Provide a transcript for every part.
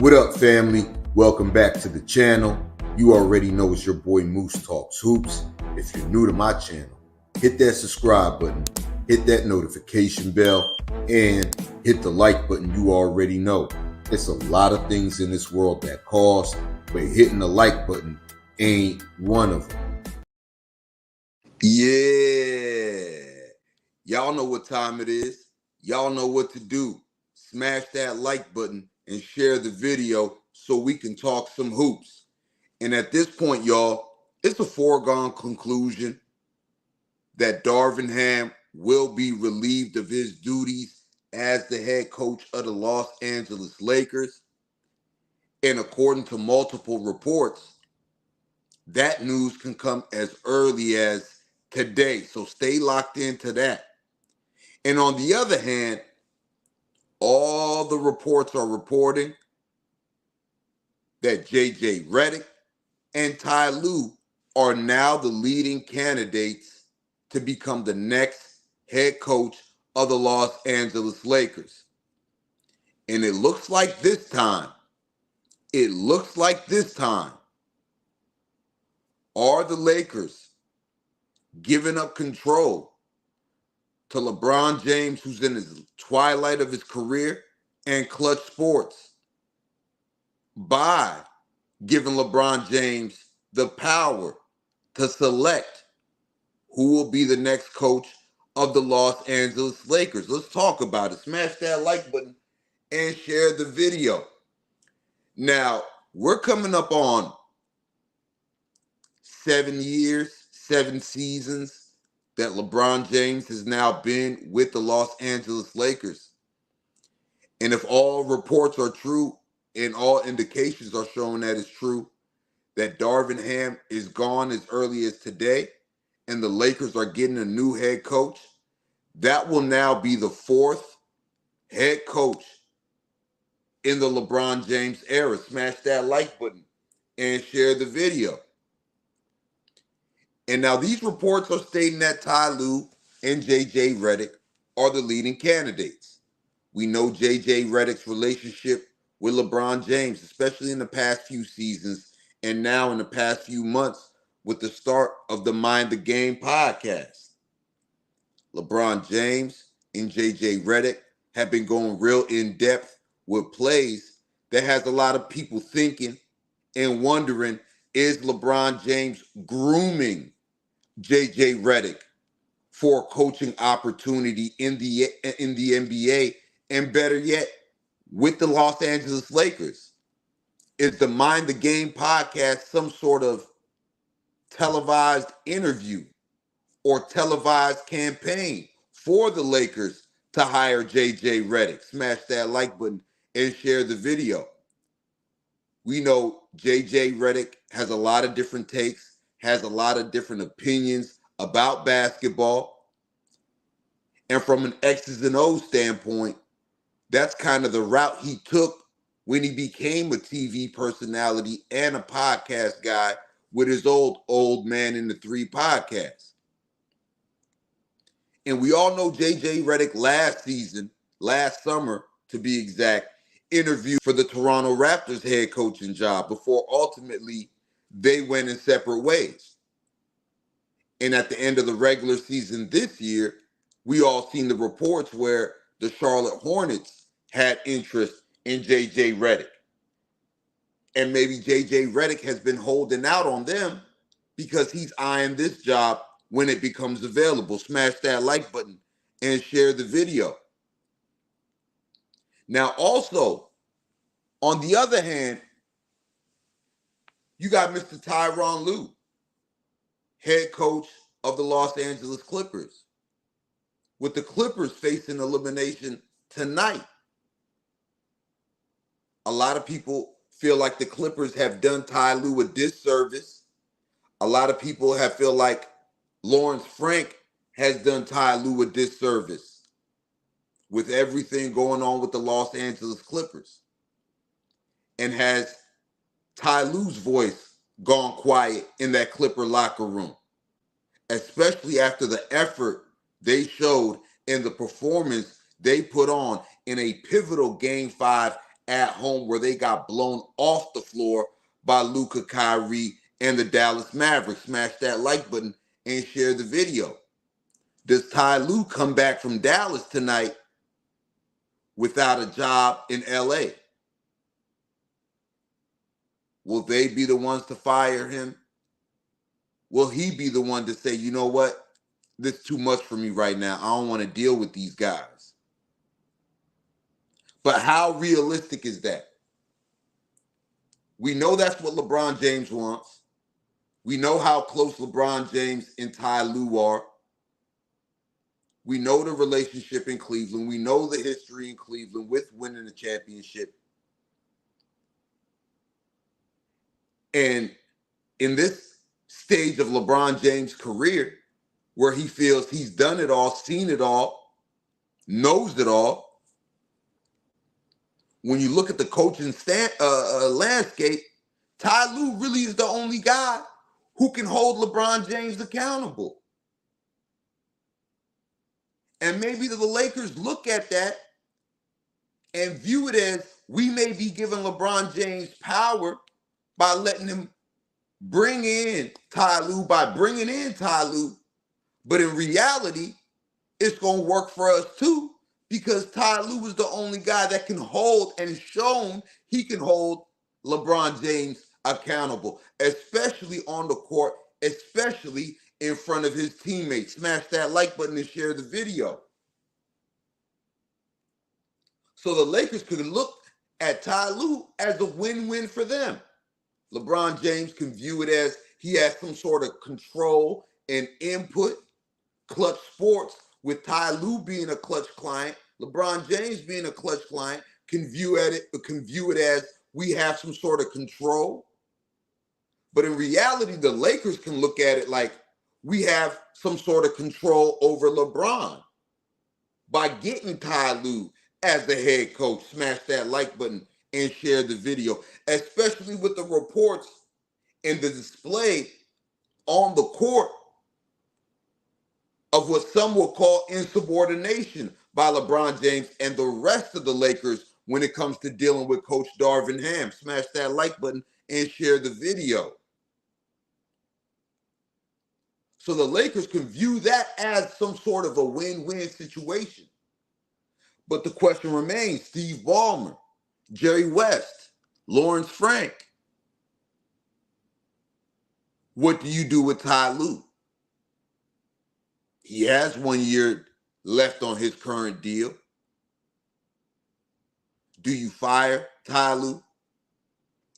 What up, family? Welcome back to the channel. You already know it's your boy Moose Talks Hoops. If you're new to my channel, hit that subscribe button, hit that notification bell, and hit the like button. You already know. It's a lot of things in this world that cost, but hitting the like button ain't one of them. Yeah. Y'all know what time it is. Y'all know what to do. Smash that like button and share the video so we can talk some hoops. And at this point, y'all, it's a foregone conclusion that Darvin Ham will be relieved of his duties as the head coach of the Los Angeles Lakers. And according to multiple reports, that news can come as early as today. So stay locked into that. And on the other hand, all the reports are reporting that JJ Reddick and Ty Lue are now the leading candidates to become the next head coach of the Los Angeles Lakers. And it looks like this time, are the Lakers giving up control to LeBron James, who's in his twilight of his career, and Klutch Sports by giving LeBron James the power to select who will be the next coach of the Los Angeles Lakers. Let's talk about it. Smash that like button and share the video. Now, we're coming up on 7 years, 7 seasons that LeBron James has now been with the Los Angeles Lakers. And if all reports are true and all indications are showing that it's true, that Darvin Ham is gone as early as today and the Lakers are getting a new head coach, that will now be the 4th head coach in the LeBron James era. Smash that like button and share the video. And now these reports are stating that Ty Lue and JJ Reddick are the leading candidates. We know JJ Reddick's relationship with LeBron James, especially in the past few seasons and now in the past few months with the start of the Mind the Game podcast. LeBron James and JJ Reddick have been going real in-depth with plays that has a lot of people thinking and wondering, is LeBron James grooming JJ Reddick for a coaching opportunity in the NBA, and better yet, with the Los Angeles Lakers? Is the Mind the Game podcast some sort of televised interview or televised campaign for the Lakers to hire JJ Reddick? Smash that like button and share the video. We know JJ Reddick has a lot of different takes, has a lot of different opinions about basketball. And from an X's and O's standpoint, that's kind of the route he took when he became a TV personality and a podcast guy with his old man in the 3 podcasts. And we all know JJ Reddick last summer to be exact, interviewed for the Toronto Raptors head coaching job before ultimately they went in separate ways. And at the end of the regular season this year, we all seen the reports where the Charlotte Hornets had interest in JJ Reddick. And maybe JJ Reddick has been holding out on them because he's eyeing this job when it becomes available. Smash that like button and share the video. Now, also, on the other hand, you got Mr. Tyronn Lue, head coach of the Los Angeles Clippers, with the Clippers facing elimination tonight. A lot of people feel like the Clippers have done Ty Lue a disservice. A lot of people feel like Lawrence Frank has done Ty Lue a disservice with everything going on with the Los Angeles Clippers. And has Ty Lue's voice gone quiet in that Clipper locker room, especially after the effort they showed and the performance they put on in a pivotal Game 5 at home where they got blown off the floor by Luka, Kyrie, and the Dallas Mavericks. Smash that like button and share the video. Does Ty Lue come back from Dallas tonight without a job in LA? Will they be the ones to fire him? Will he be the one to say, you know what? This is too much for me right now. I don't want to deal with these guys. But how realistic is that? We know that's what LeBron James wants. We know how close LeBron James and Ty Lue are. We know the relationship in Cleveland. We know the history in Cleveland with winning the championship. And in this stage of LeBron James' career, where he feels he's done it all, seen it all, knows it all, when you look at the coaching landscape, Ty Lue really is the only guy who can hold LeBron James accountable. And maybe the Lakers look at that and view it as we may be giving LeBron James power by letting him bring in Ty Lue, but in reality, it's going to work for us too, because Ty Lue is the only guy that can hold and shown he can hold LeBron James accountable, especially on the court, especially in front of his teammates. Smash that like button and share the video. So the Lakers could look at Ty Lue as a win-win for them. LeBron James can view it as he has some sort of control and input. Klutch Sports, with Ty Lue being a Klutch client, LeBron James being a Klutch client, can view it as we have some sort of control. But in reality, the Lakers can look at it like we have some sort of control over LeBron by getting Ty Lue as the head coach. Smash that like button and share the video, especially with the reports and the display on the court of what some will call insubordination by LeBron James and the rest of the Lakers when it comes to dealing with Coach Darvin Ham. Smash that like button and share the video. So the Lakers can view that as some sort of a win-win situation. But the question remains, Steve Ballmer, Jerry West, Lawrence Frank, what do you do with Ty Lue? He has 1 year left on his current deal. Do you fire Ty Lue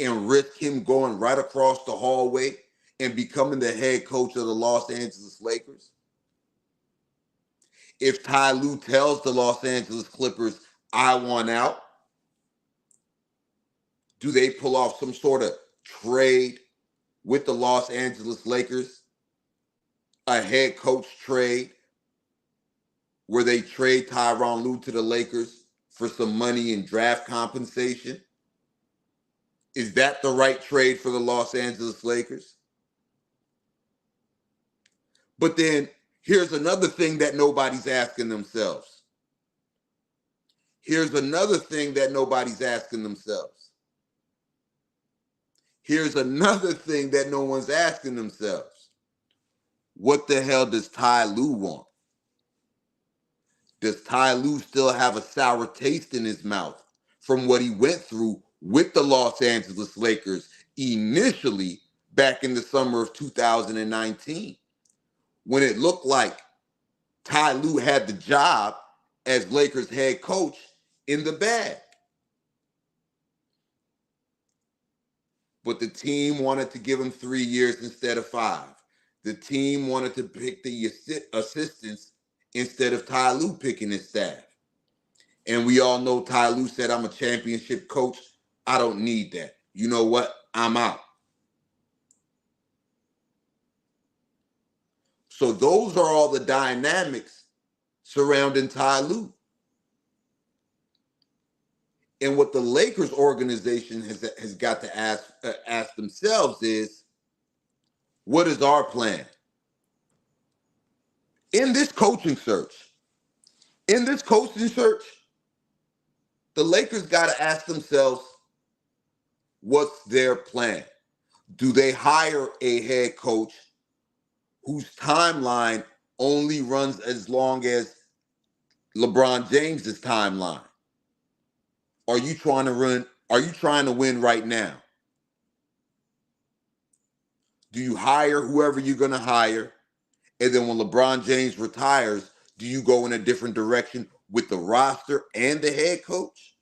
and risk him going right across the hallway and becoming the head coach of the Los Angeles Lakers? If Ty Lue tells the Los Angeles Clippers, I want out, do they pull off some sort of trade with the Los Angeles Lakers? A head coach trade where they trade Tyronn Lue to the Lakers for some money and draft compensation? Is that the right trade for the Los Angeles Lakers? But then here's another thing that nobody's asking themselves. Here's another thing that nobody's asking themselves. Here's another thing that no one's asking themselves. What the hell does Ty Lue want? Does Ty Lue still have a sour taste in his mouth from what he went through with the Los Angeles Lakers initially back in the summer of 2019, when it looked like Ty Lue had the job as Lakers head coach in the bag? But the team wanted to give him 3 years instead of 5. The team wanted to pick the assistants instead of Ty Lue picking his staff. And we all know Ty Lue said, I'm a championship coach. I don't need that. You know what? I'm out. So those are all the dynamics surrounding Ty Lue. And what the Lakers organization has got to ask themselves is, what is our plan? In this coaching search, The Lakers got to ask themselves, what's their plan? Do they hire a head coach whose timeline only runs as long as LeBron James's timeline? Are you trying to win right now? Do you hire whoever you're going to hire? And then when LeBron James retires, do you go in a different direction with the roster and the head coach?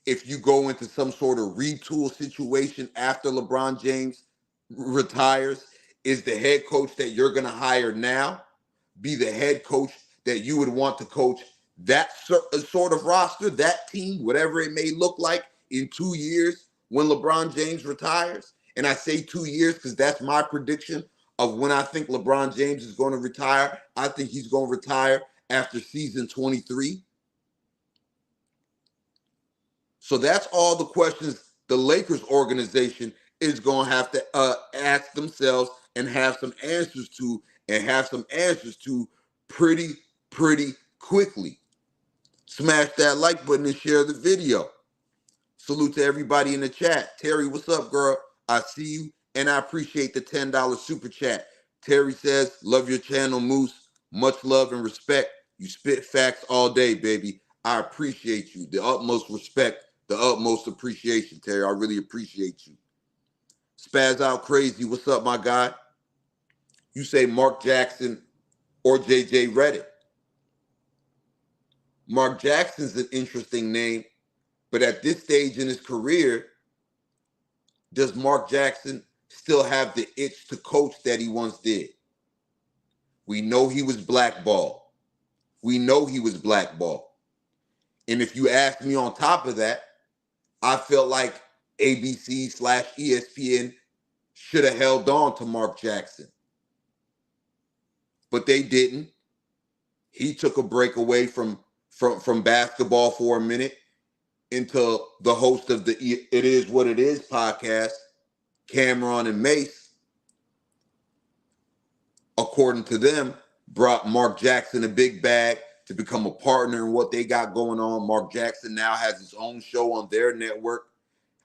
If you go into some sort of retool situation after LeBron James retires, is the head coach that you're going to hire now be the head coach that you would want to coach that sort of roster, that team, whatever it may look like in 2 years when LeBron James retires? And I say 2 years because that's my prediction of when I think LeBron James is going to retire. I think he's going to retire after season 23. So that's all the questions the Lakers organization is going to have to ask themselves and have some answers to, pretty quickly. Smash that like button and share the video. Salute to everybody in the chat. Terry, what's up, girl? I see you, and I appreciate the $10 super chat. Terry says, love your channel, Moose. Much love and respect. You spit facts all day, baby. I appreciate you. The utmost respect, the utmost appreciation, Terry. I really appreciate you. Spaz Out Crazy, what's up, my guy? You say Mark Jackson or JJ Reddick. Mark Jackson's an interesting name, but at this stage in his career, does Mark Jackson still have the itch to coach that he once did? We know he was blackballed. And if you ask me on top of that, I felt like ABC/ESPN should have held on to Mark Jackson. But they didn't. He took a break away from basketball for a minute into the host of the It Is What It Is podcast, Cameron and Mace, according to them, brought Mark Jackson a big bag to become a partner in what they got going on. Mark Jackson now has his own show on their network.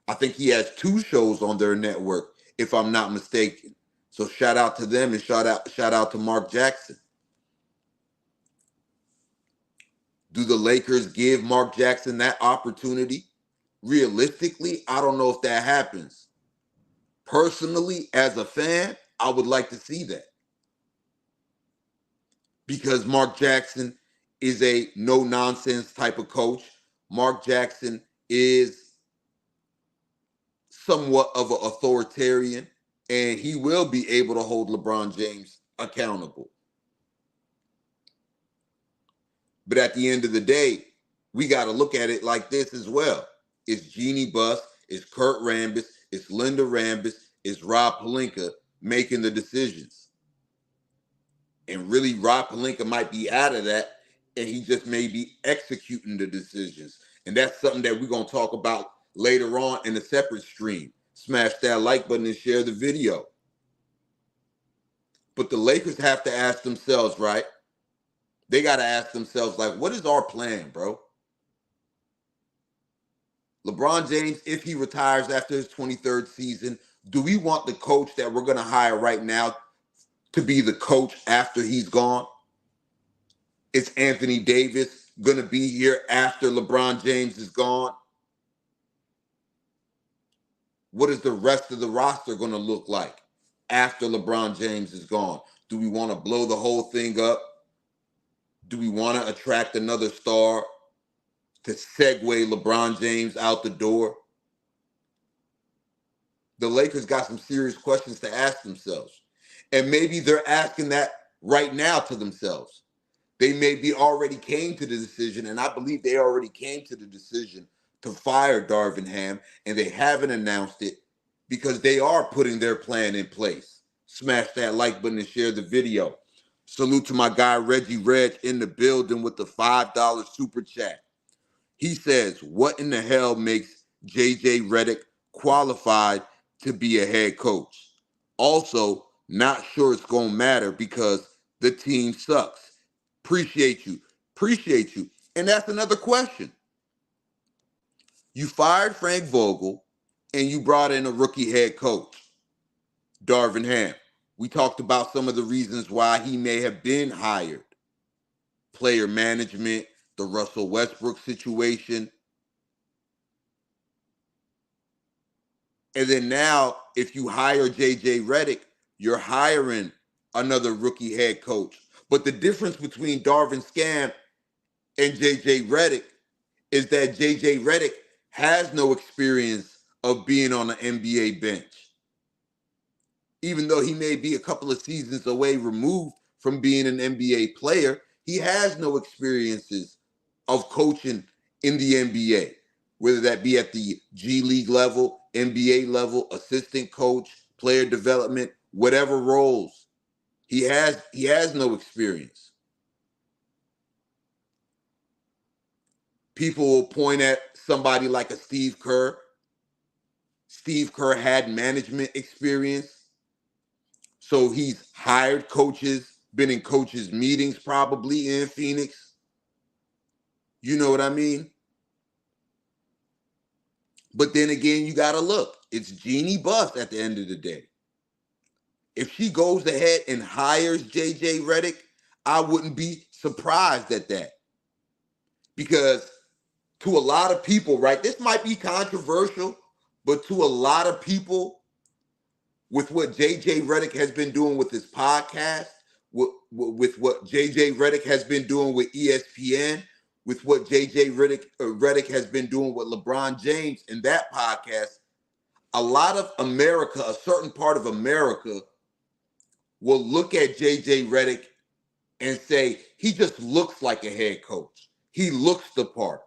I think he has 2 shows on their network, if I'm not mistaken. So shout out to them and shout out to Mark Jackson. Do the Lakers give Mark Jackson that opportunity? Realistically, I don't know if that happens. Personally, as a fan, I would like to see that. Because Mark Jackson is a no-nonsense type of coach. Mark Jackson is somewhat of an authoritarian, and he will be able to hold LeBron James accountable. But at the end of the day, we got to look at it like this as well. It's Jeannie Buss, it's Kurt Rambis, it's Linda Rambis, it's Rob Pelinka making the decisions. And really, Rob Pelinka might be out of that, and he just may be executing the decisions. And that's something that we're going to talk about later on in a separate stream. Smash that like button and share the video. But the Lakers have to ask themselves, right? They got to ask themselves, like, what is our plan, bro? LeBron James, if he retires after his 23rd season, do we want the coach that we're going to hire right now to be the coach after he's gone? Is Anthony Davis going to be here after LeBron James is gone? What is the rest of the roster going to look like after LeBron James is gone? Do we want to blow the whole thing up? Do we want to attract another star to segue LeBron James out the door? The Lakers got some serious questions to ask themselves. And maybe they're asking that right now to themselves. They maybe already came to the decision, and I believe they already came to the decision to fire Darvin Ham, and they haven't announced it because they are putting their plan in place. Smash that like button and share the video. Salute to my guy Reggie Reg in the building with the $5 super chat. He says, what in the hell makes JJ Reddick qualified to be a head coach? Also, not sure it's going to matter because the team sucks. Appreciate you. Appreciate you. And that's another question. You fired Frank Vogel and you brought in a rookie head coach, Darvin Ham. We talked about some of the reasons why he may have been hired. Player management, the Russell Westbrook situation. And then now, if you hire JJ Reddick, you're hiring another rookie head coach. But the difference between Darvin Scam and JJ Reddick is that JJ Reddick has no experience of being on an NBA bench. Even though he may be a couple of seasons away removed from being an NBA player, he has no experiences of coaching in the NBA, whether that be at the G League level, NBA level, assistant coach, player development, whatever roles. He has no experience. People will point at somebody like a Steve Kerr. Steve Kerr had management experience. So he's hired coaches, been in coaches' meetings probably in Phoenix. You know what I mean? But then again, you got to look. It's Jeannie Buss at the end of the day. If she goes ahead and hires JJ Reddick, I wouldn't be surprised at that. Because to a lot of people, right, this might be controversial, but to a lot of people, with what JJ Reddick has been doing with his podcast, with what JJ Reddick has been doing with ESPN, with what JJ Reddick has been doing with LeBron James in that podcast, a lot of America, a certain part of America, will look at JJ Reddick and say, he just looks like a head coach. He looks the part.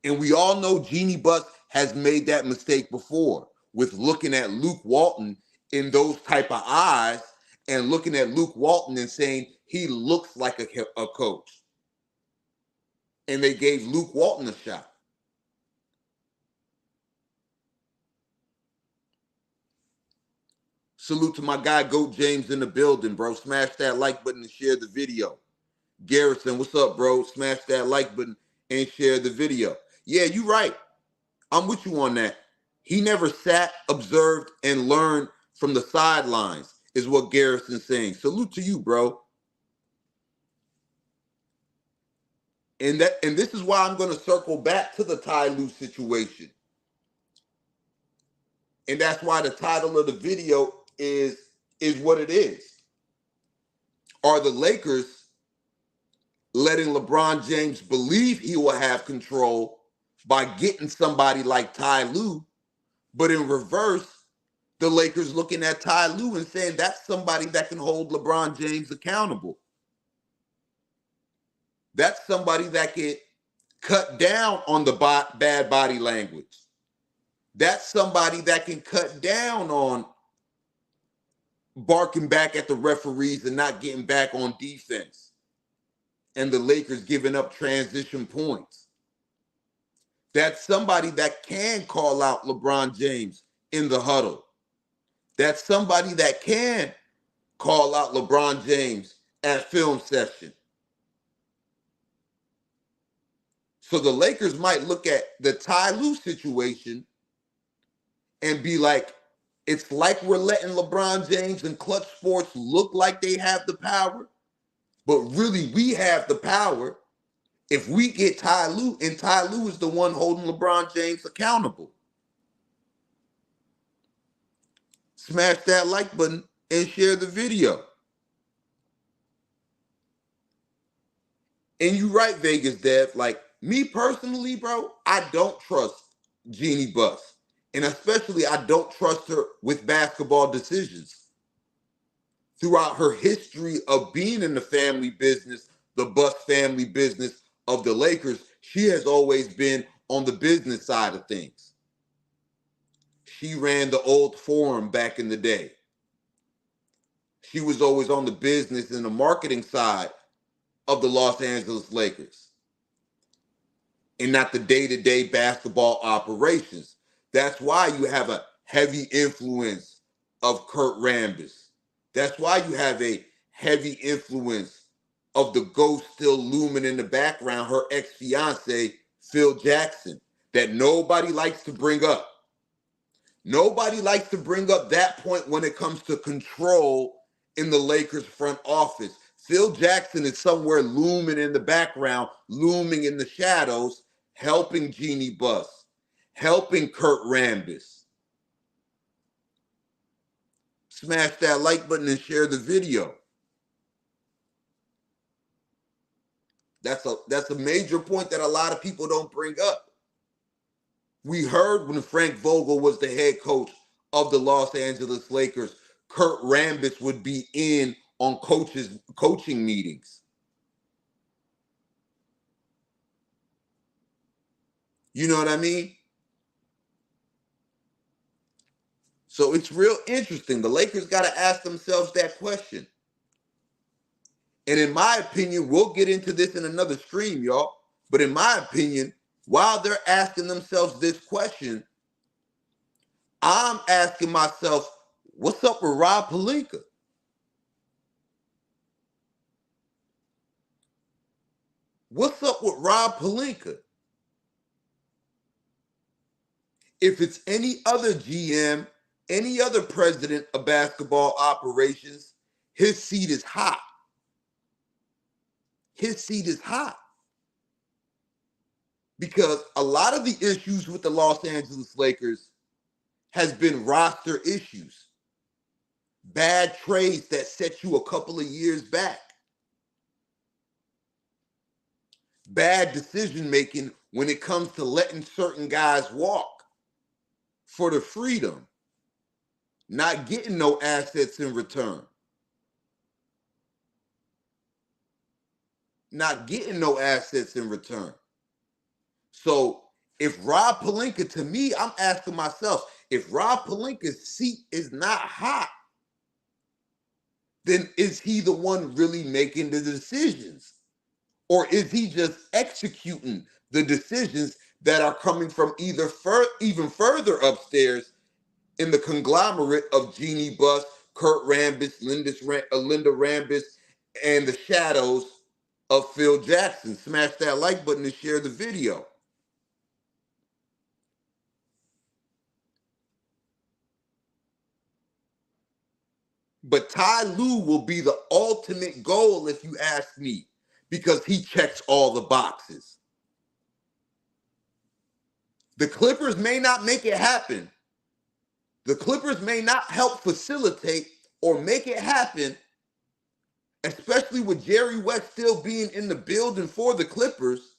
And we all know Jeannie Buss has made that mistake before with looking at Luke Walton in those type of eyes and looking at Luke Walton and saying he looks like a coach. And they gave Luke Walton a shot. Salute to my guy, Goat James in the building, bro. Smash that like button and share the video. Garrison, what's up, bro? Smash that like button and share the video. Yeah, you're right. I'm with you on that. He never sat, observed, and learned from the sidelines, is what Garrison's saying. Salute to you, bro. And this is why I'm going to circle back to the Ty Lue situation. And that's why the title of the video is what it is. Are the Lakers letting LeBron James believe he will have control by getting somebody like Ty Lue, but in reverse, the Lakers looking at Ty Lue and saying that's somebody that can hold LeBron James accountable. That's somebody that can cut down on the bad body language. That's somebody that can cut down on barking back at the referees and not getting back on defense. And the Lakers giving up transition points. That's somebody that can call out LeBron James in the huddle. That's somebody that can call out LeBron James at film session. So the Lakers might look at the Ty Lue situation and be like, it's like we're letting LeBron James and Klutch Sports look like they have the power, but really we have the power if we get Ty Lue, and Ty Lue is the one holding LeBron James accountable. Smash that like button and share the video. And you right, Vegas Dev. Like, me personally, bro, I don't trust Jeannie Buss. And especially, I don't trust her with basketball decisions. Throughout her history of being in the family business, the Buss family business of the Lakers, she has always been on the business side of things. She ran the old Forum back in the day. She was always on the business and the marketing side of the Los Angeles Lakers and not the day-to-day basketball operations. That's why you have a heavy influence of Kurt Rambis. That's why you have a heavy influence of the ghost still looming in the background, her ex-fiance, Phil Jackson, that nobody likes to bring up. Nobody likes to bring up that point when it comes to control in the Lakers front office. Phil Jackson is somewhere looming in the background, looming in the shadows, helping Jeannie Buss, helping Kurt Rambis. Smash that like button and share the video. That's a major point that a lot of people don't bring up. We heard when Frank Vogel was the head coach of the Los Angeles Lakers, Kurt Rambis would be in on coaching meetings. You know what I mean? So it's real interesting. The Lakers got to ask themselves that question. And in my opinion, we'll get into this in another stream, y'all. But in my opinion, while they're asking themselves this question, I'm asking myself, what's up with Rob Pelinka? What's up with Rob Pelinka? If it's any other GM, any other president of basketball operations, his seat is hot. His seat is hot. Because a lot of the issues with the Los Angeles Lakers has been roster issues. Bad trades that set you a couple of years back. Bad decision making when it comes to letting certain guys walk for the freedom, not getting no assets in return. Not getting no assets in return. So if Rob Pelinka, to me, I'm asking myself, if Rob Pelinka's seat is not hot, then is he the one really making the decisions? Or is he just executing the decisions that are coming from either even further upstairs in the conglomerate of Jeannie Buss, Kurt Rambis, Linda Rambis, and the shadows of Phil Jackson? Smash that like button and share the video. But Ty Lue will be the ultimate goal, if you ask me, because he checks all the boxes. The Clippers may not make it happen. The Clippers may not help facilitate or make it happen, especially with Jerry West still being in the building for the Clippers.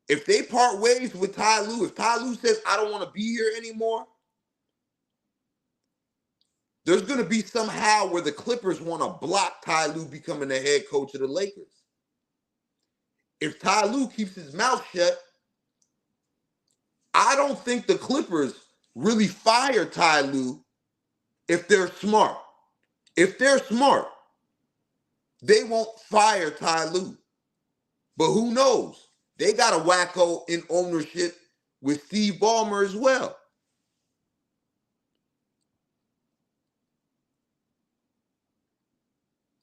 If they part ways with Ty Lue, if Ty Lue says, I don't want to be here anymore, there's going to be somehow where the Clippers want to block Ty Lue becoming the head coach of the Lakers. If Ty Lue keeps his mouth shut, I don't think the Clippers really fire Ty Lue if they're smart. If they're smart, they won't fire Ty Lue. But who knows? They got a wacko in ownership with Steve Ballmer as well.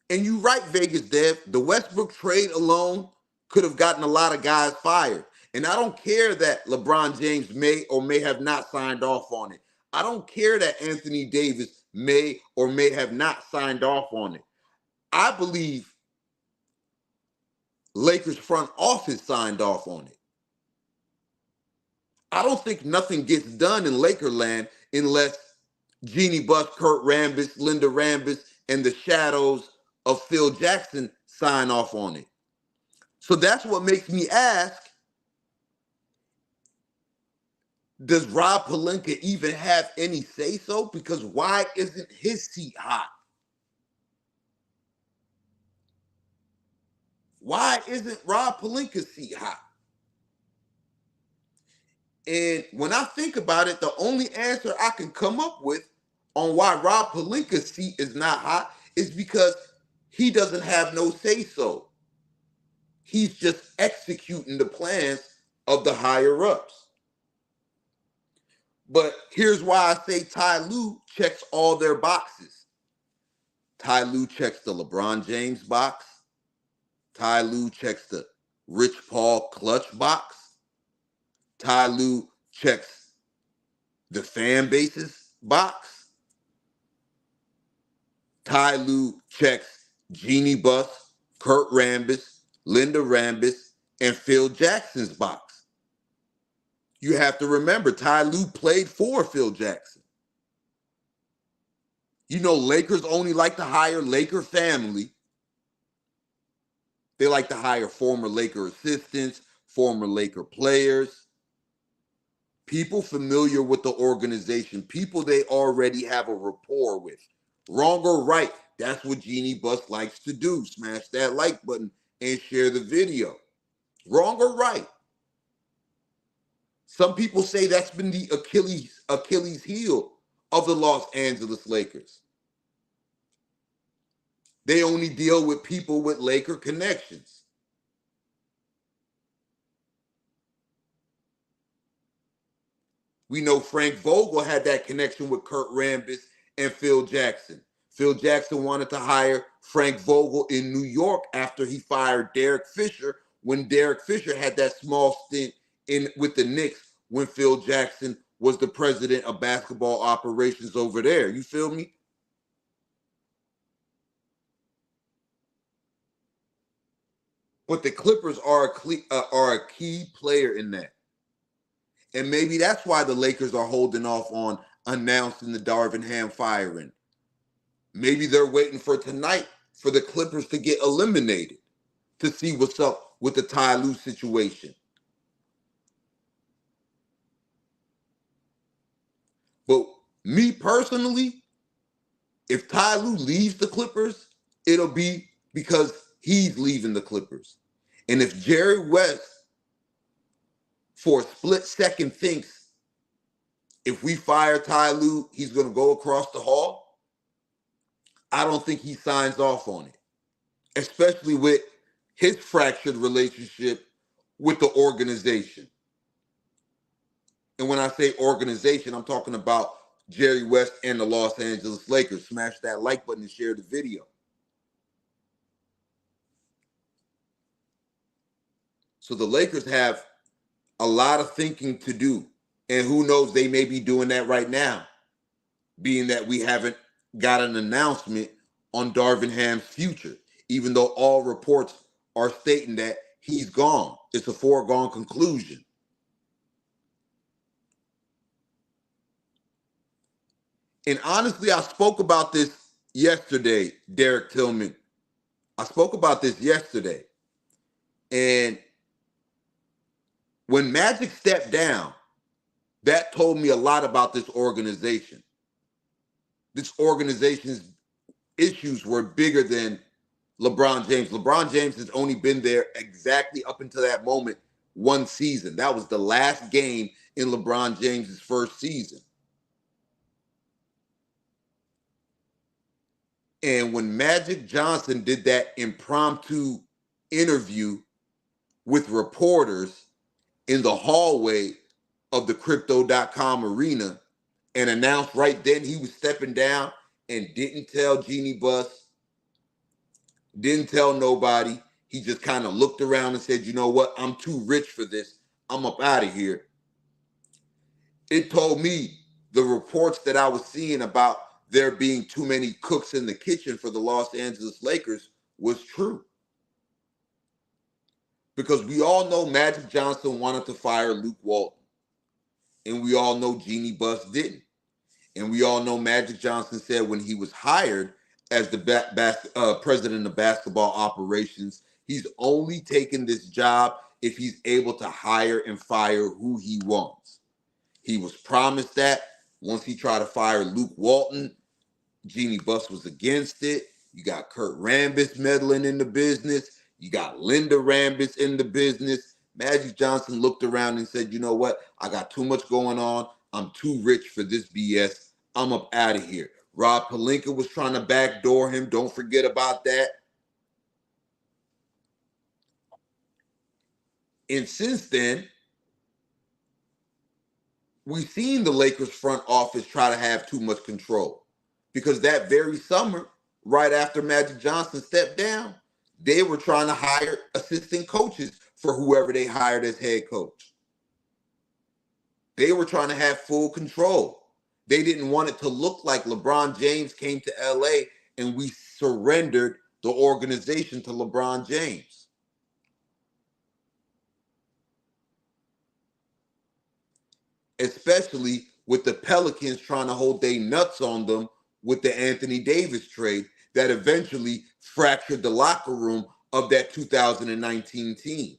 And you're right, Vegas Dev. The Westbrook trade alone could have gotten a lot of guys fired. And I don't care that LeBron James may or may have not signed off on it. I don't care that Anthony Davis may or may have not signed off on it. I believe Lakers front office signed off on it. I don't think nothing gets done in Lakerland unless Jeannie Buss, Kurt Rambis, Linda Rambis, and the shadows of Phil Jackson sign off on it. So that's what makes me ask, does Rob Pelinka even have any say-so? Because why isn't his seat hot? Why isn't Rob Pelinka's seat hot? And when I think about it, the only answer I can come up with on why Rob Pelinka's seat is not hot is because he doesn't have no say-so. He's just executing the plans of the higher-ups. But here's why I say Ty Lue checks all their boxes. Ty Lue checks the LeBron James box. Ty Lue checks the Rich Paul Klutch box. Ty Lue checks the fan bases box. Ty Lue checks Jeannie Buss, Kurt Rambis, Linda Rambis, and Phil Jackson's box. You have to remember, Ty Lue played for Phil Jackson. You know, Lakers only like to hire Laker family. They like to hire former Laker assistants, former Laker players, people familiar with the organization, people they already have a rapport with. Wrong or right, that's what Jeannie Buss likes to do. Smash that like button and share the video. Wrong or right? Some people say that's been the Achilles heel of the Los Angeles Lakers. They only deal with people with Laker connections. We know Frank Vogel had that connection with Kurt Rambis and Phil Jackson. Phil Jackson wanted to hire Frank Vogel in New York after he fired Derek Fisher, when Derek Fisher had that small stint in with the Knicks when Phil Jackson was the president of basketball operations over there. You feel me? But the Clippers are a key player in that. And maybe that's why the Lakers are holding off on announcing the Darvin Ham firing. Maybe they're waiting for tonight for the Clippers to get eliminated to see what's up with the Ty Lue situation. But me personally, if Ty Lue leaves the Clippers, it'll be because he's leaving the Clippers. And if Jerry West, for a split second, thinks if we fire Ty Lue, he's going to go across the hall, I don't think he signs off on it, especially with his fractured relationship with the organization. And when I say organization, I'm talking about Jerry West and the Los Angeles Lakers. Smash that like button and share the video. So the Lakers have a lot of thinking to do. And who knows, they may be doing that right now, being that we haven't got an announcement on Darvin Ham's future, even though all reports are stating that he's gone. It's a foregone conclusion. And honestly, I spoke about this yesterday, Derek Tillman. I spoke about this yesterday. And when Magic stepped down, that told me a lot about this organization. This organization's issues were bigger than LeBron James. LeBron James has only been there exactly up until that moment one season. That was the last game in LeBron James's first season. And when Magic Johnson did that impromptu interview with reporters in the hallway of the crypto.com arena and announced right then he was stepping down and didn't tell Jeannie Buss, didn't tell nobody. He just kind of looked around and said, you know what? I'm too rich for this. I'm up out of here. It told me the reports that I was seeing about there being too many cooks in the kitchen for the Los Angeles Lakers was true. Because we all know Magic Johnson wanted to fire Luke Walton. And we all know Jeannie Buss didn't. And we all know Magic Johnson said when he was hired as the president of basketball operations, he's only taking this job if he's able to hire and fire who he wants. He was promised that. Once he tried to fire Luke Walton, Jeannie Buss was against it. You got Kurt Rambis meddling in the business. You got Linda Rambis in the business. Magic Johnson looked around and said, you know what? I got too much going on. I'm too rich for this BS. I'm up out of here. Rob Pelinka was trying to backdoor him. Don't forget about that. And since then, we've seen the Lakers front office try to have too much control because that very summer, right after Magic Johnson stepped down, they were trying to hire assistant coaches for whoever they hired as head coach. They were trying to have full control. They didn't want it to look like LeBron James came to LA and we surrendered the organization to LeBron James. Especially with the Pelicans trying to hold their nuts on them with the Anthony Davis trade that eventually fractured the locker room of that 2019 team.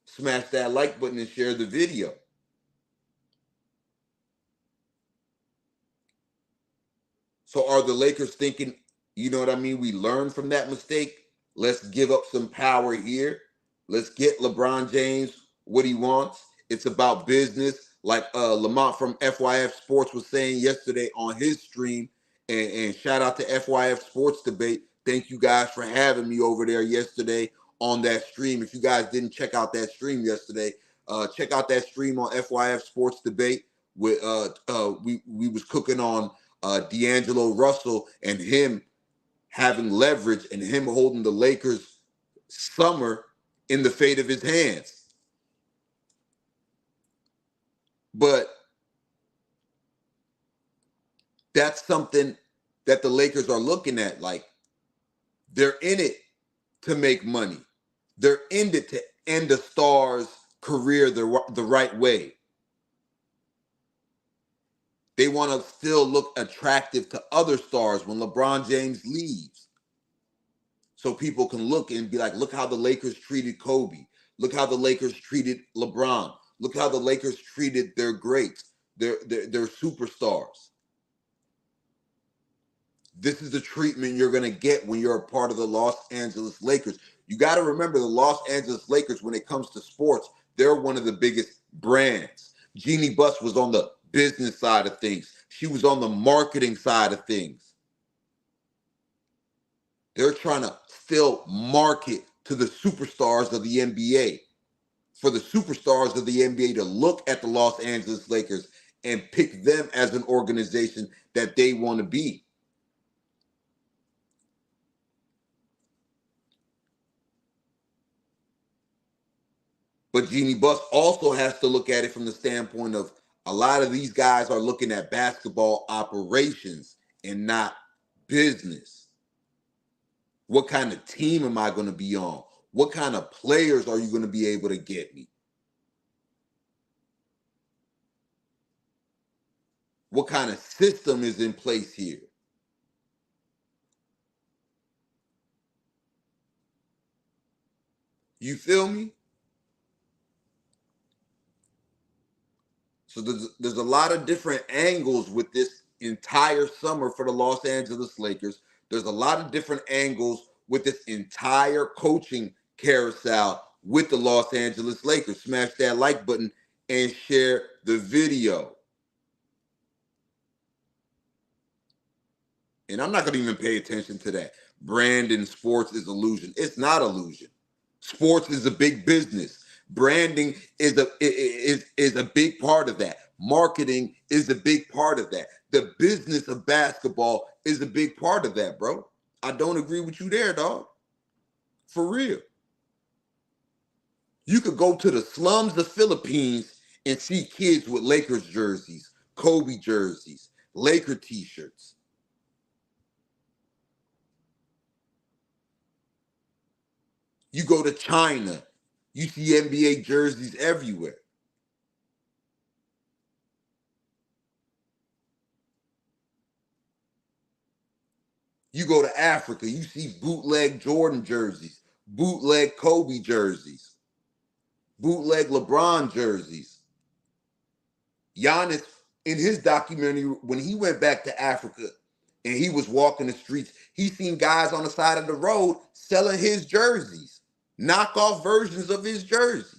Smash that like button and share the video. So are the Lakers thinking, you know what I mean? We learned from that mistake. Let's give up some power here. Let's get LeBron James what he wants. It's about business. Like Lamont from FYF Sports was saying yesterday on his stream. And shout out to FYF Sports Debate. Thank you guys for having me over there yesterday on that stream. If you guys didn't check out that stream yesterday, check out that stream on FYF Sports Debate. With we was cooking on D'Angelo Russell and him having leverage and him holding the Lakers' summer in the fate of his hands. But that's something that the Lakers are looking at. Like, they're in it to make money. They're in it to end a star's career the right way. They want to still look attractive to other stars when LeBron James leaves. So people can look and be like, look how the Lakers treated Kobe. Look how the Lakers treated LeBron. Look how the Lakers treated their greats, their superstars. This is the treatment you're going to get when you're a part of the Los Angeles Lakers. You got to remember the Los Angeles Lakers, when it comes to sports, they're one of the biggest brands. Jeannie Buss was on the business side of things. She was on the marketing side of things. They're trying to still market to the superstars of the NBA. For the superstars of the NBA to look at the Los Angeles Lakers and pick them as an organization that they want to be. But Jeannie Buss also has to look at it from the standpoint of a lot of these guys are looking at basketball operations and not business. What kind of team am I going to be on? What kind of players are you going to be able to get me? What kind of system is in place here? You feel me? So there's a lot of different angles with this entire summer for the Los Angeles Lakers. There's a lot of different angles with this entire coaching carousel with the Los Angeles Lakers. Smash that like button and share the video. And I'm not going to even pay attention to that. Brand in sports is illusion. It's not illusion. Sports is a big business. Branding is a big part of that. Marketing is a big part of that. The business of basketball is a big part of that, bro. I don't agree with you there, dog. For real. You could go to the slums of Philippines and see kids with Lakers jerseys, Kobe jerseys, Laker t-shirts. You go to China, you see NBA jerseys everywhere. You go to Africa, you see bootleg Jordan jerseys, bootleg Kobe jerseys, bootleg LeBron jerseys. Giannis, in his documentary, when he went back to Africa and he was walking the streets, he seen guys on the side of the road selling his jerseys, knockoff versions of his jersey,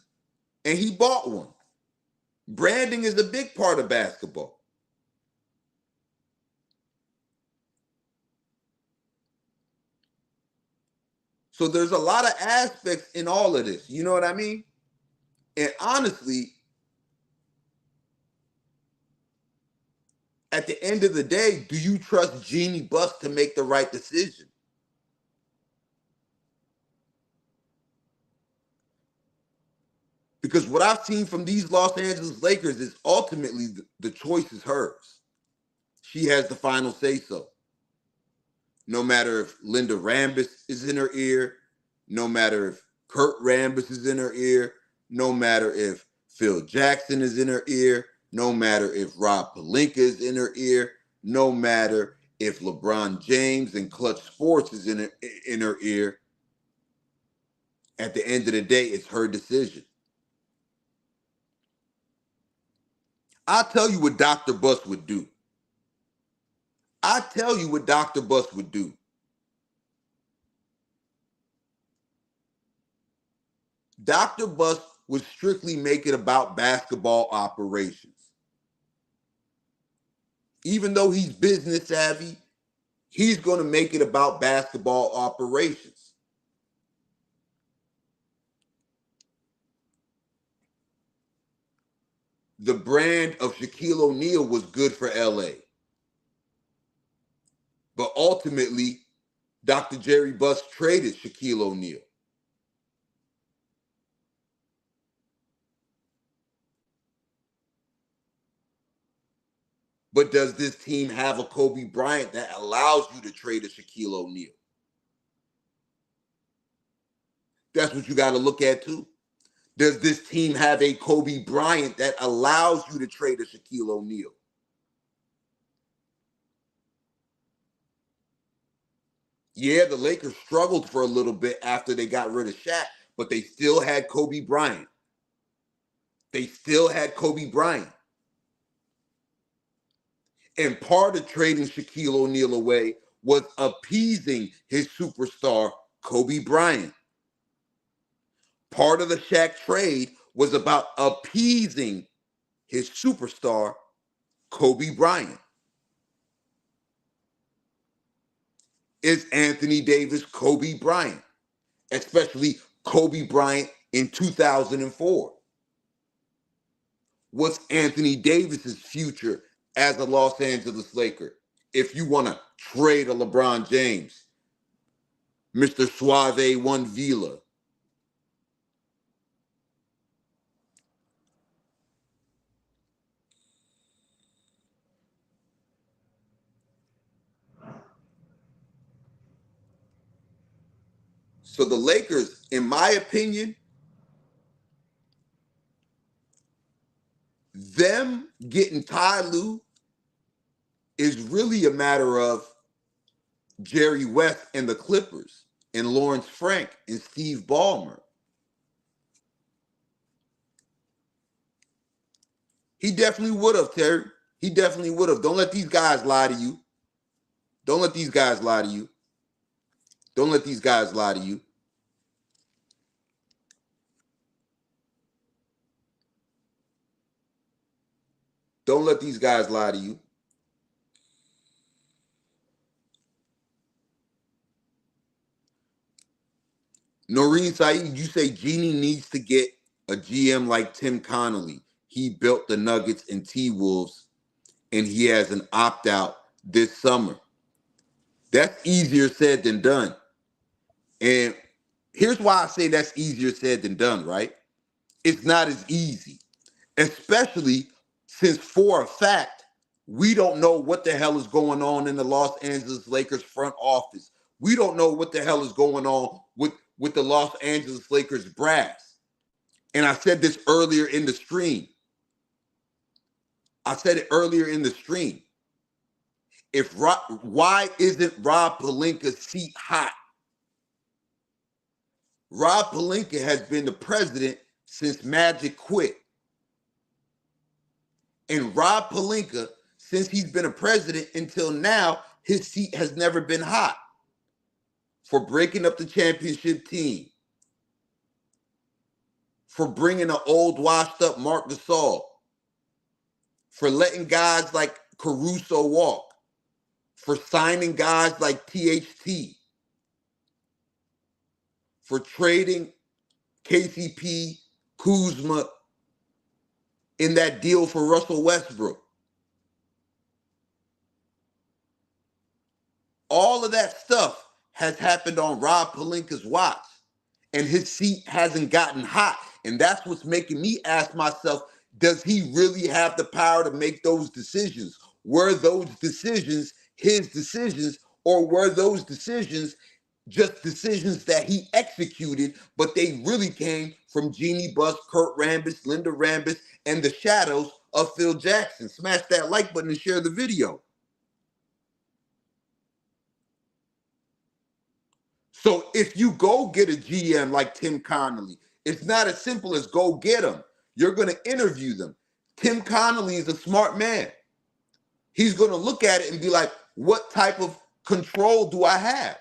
and he bought one. Branding is a big part of basketball. So there's a lot of aspects in all of this. You know what I mean? And honestly, at the end of the day, do you trust Jeanie Buss to make the right decision? Because what I've seen from these Los Angeles Lakers is ultimately the choice is hers. She has the final say-so. No matter if Linda Rambis is in her ear, no matter if Kurt Rambis is in her ear, no matter if Phil Jackson is in her ear, no matter if Rob Pelinka is in her ear, no matter if LeBron James and Klutch Sports is in her ear. At the end of the day, it's her decision. I'll tell you what Dr. Buss would do. I tell you what Dr. Buss would do. Dr. Buss would strictly make it about basketball operations. Even though he's business savvy, he's going to make it about basketball operations. The brand of Shaquille O'Neal was good for LA. But ultimately, Dr. Jerry Buss traded Shaquille O'Neal. But does this team have a Kobe Bryant that allows you to trade a Shaquille O'Neal? That's what you got to look at too. Does this team have a Kobe Bryant that allows you to trade a Shaquille O'Neal? Yeah, the Lakers struggled for a little bit after they got rid of Shaq, but they still had Kobe Bryant. They still had Kobe Bryant. And part of trading Shaquille O'Neal away was appeasing his superstar, Kobe Bryant. Part of the Shaq trade was about appeasing his superstar, Kobe Bryant. Is Anthony Davis Kobe Bryant, especially Kobe Bryant in 2004? What's Anthony Davis's future as a Los Angeles Laker if you want to trade a LeBron James, Mr. Suave One Vila? So the Lakers, in my opinion, them getting Ty Lue is really a matter of Jerry West and the Clippers and Lawrence Frank and Steve Ballmer. He definitely would have, Terry. He definitely would have. Don't let these guys lie to you. Don't let these guys lie to you. Don't let these guys lie to you. Don't let these guys lie to you. Noreen Saeed, you say Jeanie needs to get a GM like Tim Connolly. He built the Nuggets and T-Wolves, and he has an opt-out this summer. That's easier said than done. And here's why I say that's easier said than done, right? It's not as easy, especially since for a fact, we don't know what the hell is going on in the Los Angeles Lakers front office. We don't know what the hell is going on with the Los Angeles Lakers brass. And I said this earlier in the stream. I said it earlier in the stream. Why isn't Rob Pelinka's seat hot? Rob Pelinka has been the president since Magic quit. And Rob Pelinka, since he's been a president until now, his seat has never been hot for breaking up the championship team, for bringing an old washed up Marc Gasol, for letting guys like Caruso walk, for signing guys like THT, for trading KCP, Kuzma in that deal for Russell Westbrook. All of that stuff has happened on Rob Pelinka's watch, and his seat hasn't gotten hot. And that's what's making me ask myself, does he really have the power to make those decisions? Were those decisions his decisions, or were those decisions just decisions that he executed, but they really came from Jeannie Buss, Kurt Rambis, Linda Rambis, and the shadows of Phil Jackson? Smash that like button and share the video. So if you go get a GM like Tim Connolly, it's not as simple as go get them. You're going to interview them. Tim Connolly is a smart man. He's going to look at it and be like, what type of control do I have?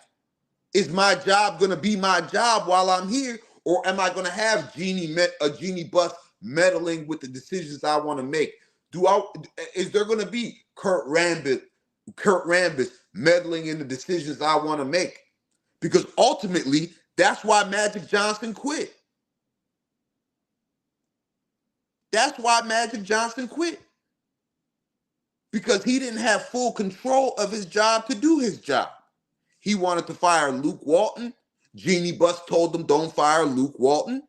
Is my job going to be my job while I'm here? Or am I going to have Jeannie Buss meddling with the decisions I want to make? Is there going to be Kurt Rambis meddling in the decisions I want to make? Because ultimately, that's why Magic Johnson quit. That's why Magic Johnson quit. Because he didn't have full control of his job to do his job. He wanted to fire Luke Walton. Jeannie Buss told him, don't fire Luke Walton.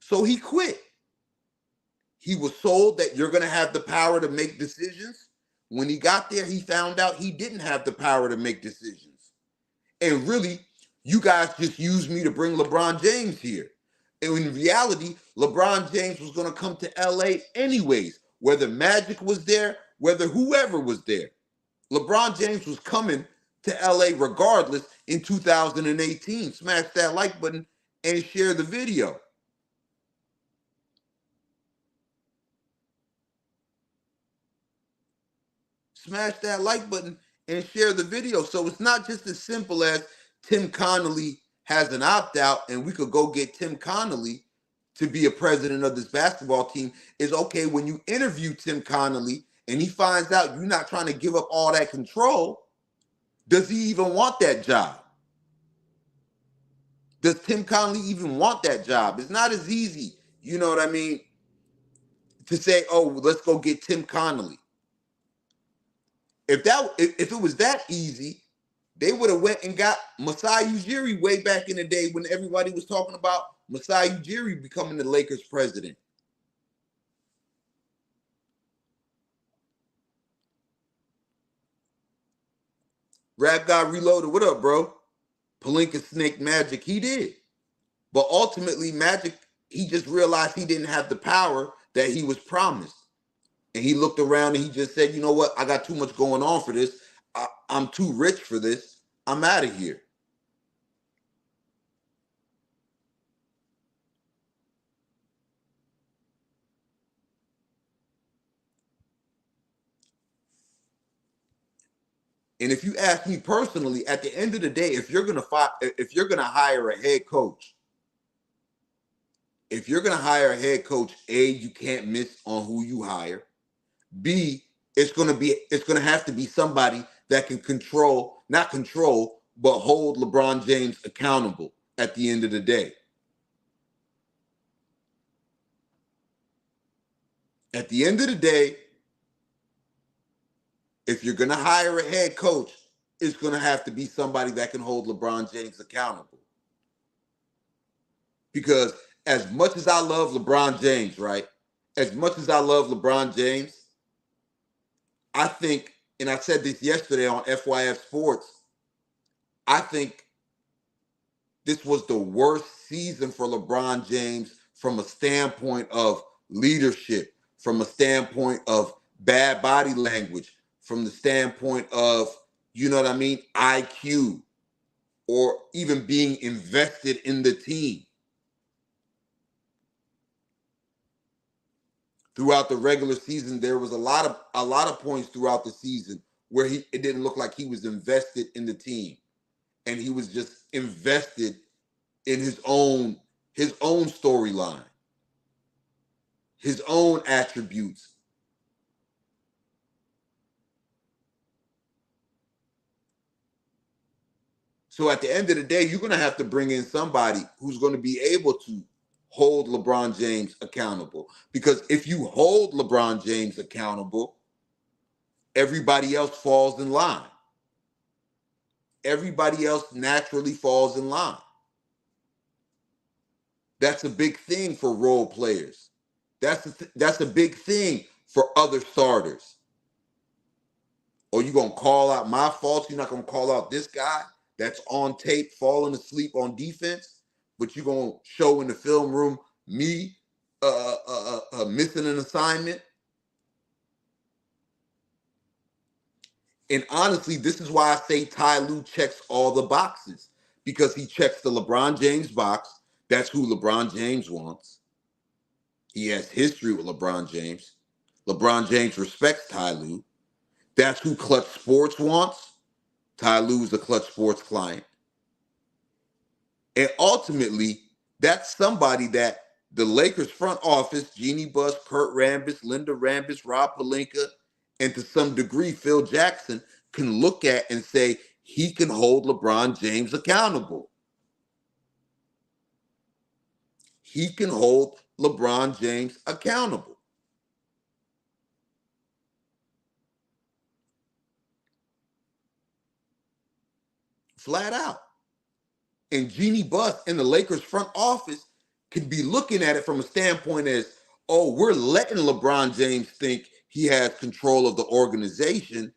So he quit. He was sold that you're going to have the power to make decisions. When he got there, he found out he didn't have the power to make decisions. And really, you guys just used me to bring LeBron James here. And in reality, LeBron James was going to come to LA anyways, whether Magic was there, whether whoever was there. LeBron James was coming to LA regardless in 2018. Smash that like button and share the video. Smash that like button and share the video. So it's not just as simple as Tim Connolly has an opt-out and we could go get Tim Connolly to be a president of this basketball team. Is okay, when you interview Tim Connolly and he finds out you're not trying to give up all that control, does he even want that job? Does Tim Connolly even want that job? It's not as easy, you know what I mean, to say, oh, let's go get Tim Connolly. If it was that easy, they would have went and got Masai Ujiri way back in the day when everybody was talking about Masai Ujiri becoming the Lakers president. Rap God Reloaded, what up, bro? Pelinka snaked Magic, he did. But ultimately, Magic, he just realized he didn't have the power that he was promised. And he looked around and he just said, you know what? I got too much going on for this. I'm too rich for this. I'm out of here. And if you ask me personally, at the end of the day, if you're gonna hire a head coach, A, you can't miss on who you hire. B, it's gonna have to be somebody that can not control, but hold LeBron James accountable at the end of the day. At the end of the day, if you're gonna hire a head coach, it's gonna have to be somebody that can hold LeBron James accountable. Because as much as I love LeBron James, right? As much as I love LeBron James, I think, and I said this yesterday on FYF Sports, I think this was the worst season for LeBron James from a standpoint of leadership, from a standpoint of bad body language, from the standpoint of, you know what I mean, IQ, or even being invested in the team. Throughout the regular season, there was a lot of points throughout the season where it didn't look like he was invested in the team, and he was just invested in his own storyline, his own attributes. So at the end of the day, you're going to have to bring in somebody who's going to be able to hold LeBron James accountable. Because if you hold LeBron James accountable, everybody else falls in line. Everybody else naturally falls in line. That's a big thing for role players. That's a big thing for other starters. Or you gonna call out my faults? You're not gonna call out this guy that's on tape falling asleep on defense, but you're gonna show in the film room me missing an assignment. And honestly, this is why I say Ty Lue checks all the boxes, because he checks the LeBron James box. That's who LeBron James wants. He has history with LeBron James. LeBron James respects Ty Lue. That's who Klutch Sports wants. Ty Lue is a Klutch Sports client. And ultimately, that's somebody that the Lakers front office, Jeannie Buss, Kurt Rambis, Linda Rambis, Rob Pelinka, and to some degree, Phil Jackson, can look at and say he can hold LeBron James accountable. He can hold LeBron James accountable. Flat out. And Jeannie Buss in the Lakers front office could be looking at it from a standpoint as, oh, we're letting LeBron James think he has control of the organization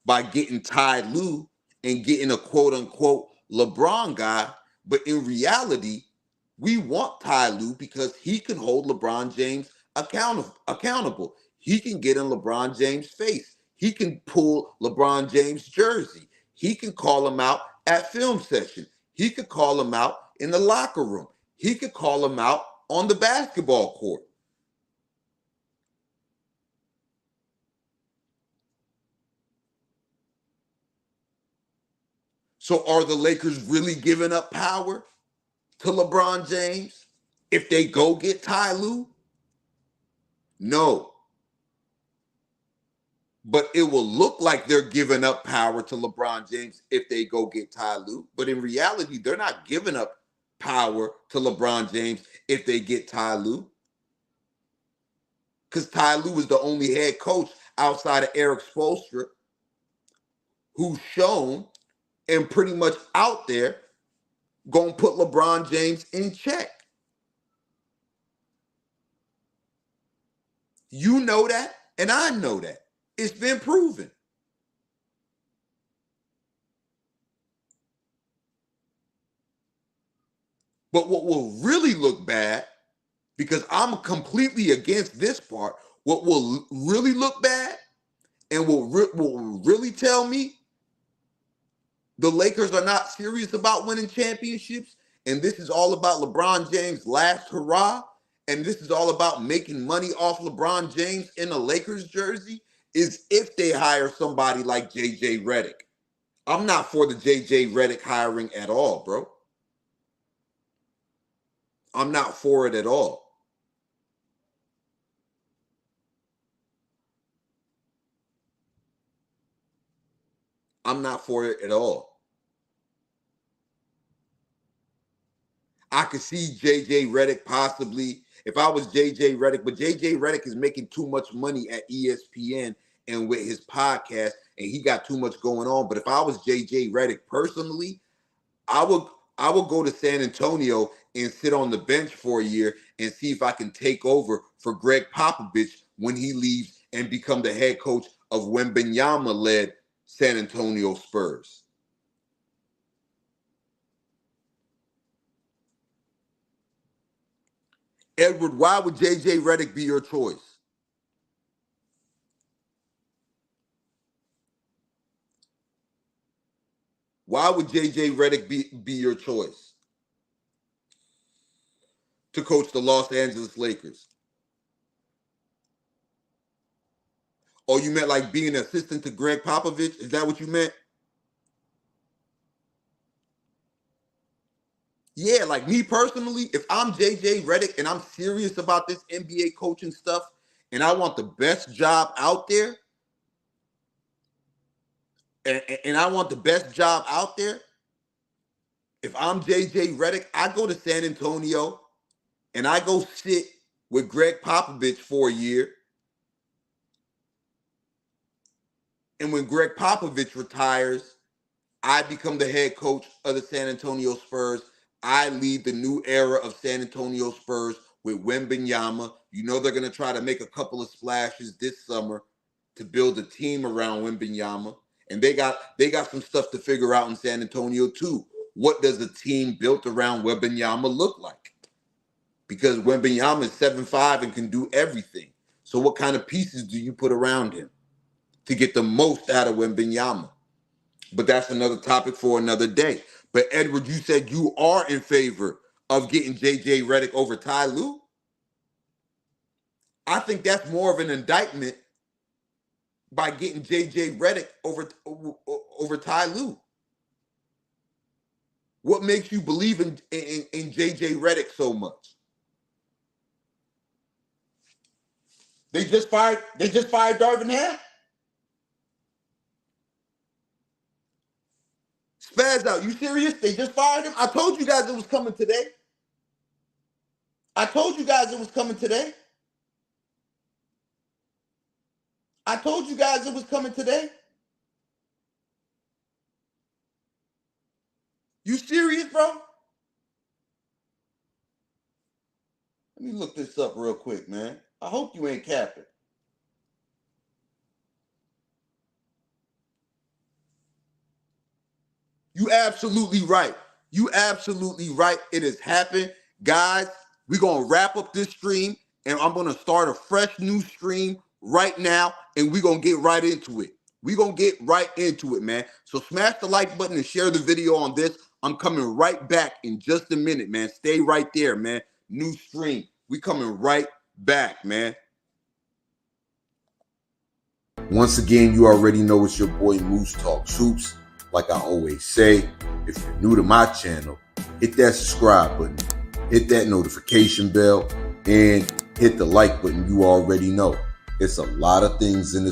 by getting Ty Lue and getting a quote unquote LeBron guy. But in reality, we want Ty Lue because he can hold LeBron James accountable. He can get in LeBron James' face. He can pull LeBron James' jersey. He can call him out at film session. He could call him out in the locker room. He could call him out on the basketball court. So are the Lakers really giving up power to LeBron James if they go get Ty Lue? No. But it will look like they're giving up power to LeBron James if they go get Ty Lue. But in reality, they're not giving up power to LeBron James if they get Ty Lue. Because Ty Lue is the only head coach outside of Eric Spoelstra who's shown and pretty much out there going to put LeBron James in check. You know that, and I know that. It's been proven. But what will really look bad, because I'm completely against this part, what will really look bad and will really tell me the Lakers are not serious about winning championships, and this is all about LeBron James' last hurrah, and this is all about making money off LeBron James in a Lakers jersey, is if they hire somebody like JJ Reddick. I'm not for the JJ Reddick hiring at all, bro. I'm not for it at all. I'm not for it at all. I could see JJ Reddick possibly, if I was JJ Reddick, but JJ Reddick is making too much money at ESPN and with his podcast, and he got too much going on. But if I was JJ Reddick personally, I would go to San Antonio and sit on the bench for a year and see if I can take over for Greg Popovich when he leaves and become the head coach of Wembanyama-led San Antonio Spurs. Edward, why would JJ Reddick be your choice? Why would JJ Reddick be your choice to coach the Los Angeles Lakers? Oh, you meant like being an assistant to Greg Popovich? Is that what you meant? Yeah, like me personally, if I'm JJ Reddick and I'm serious about this NBA coaching stuff and I want the best job out there, and I want the best job out there, if I'm JJ Reddick, I go to San Antonio and I go sit with Greg Popovich for a year. And when Greg Popovich retires, I become the head coach of the San Antonio Spurs. I lead the new era of San Antonio Spurs with Wembanyama. You know they're going to try to make a couple of splashes this summer to build a team around Wembanyama. And they got some stuff to figure out in San Antonio too. What does a team built around Wembanyama look like? Because Wembanyama is 7'5" and can do everything. So what kind of pieces do you put around him to get the most out of Wembanyama? But that's another topic for another day. But Edward, you said you are in favor of getting JJ Reddick over Ty Lue. I think that's more of an indictment by getting JJ Reddick over Ty Lue. What makes you believe in JJ Reddick so much? They just fired Darvin Ham. Spaz out. You serious? They just fired him? I told you guys it was coming today. I told you guys it was coming today. I told you guys it was coming today. You serious, bro? Let me look this up real quick, man. I hope you ain't capping. You absolutely right. You absolutely right. It has happened. Guys, we're going to wrap up this stream, and I'm going to start a fresh new stream right now, and we're going to get right into it. We're going to get right into it, man. So smash the like button and share the video on this. I'm coming right back in just a minute, man. Stay right there, man. New stream. We coming right back, man. Once again, you already know it's your boy Moose Talk Soups. Like I always say, if you're new to my channel, hit that subscribe button, hit that notification bell, and hit the like button. You already know. It's a lot of things in this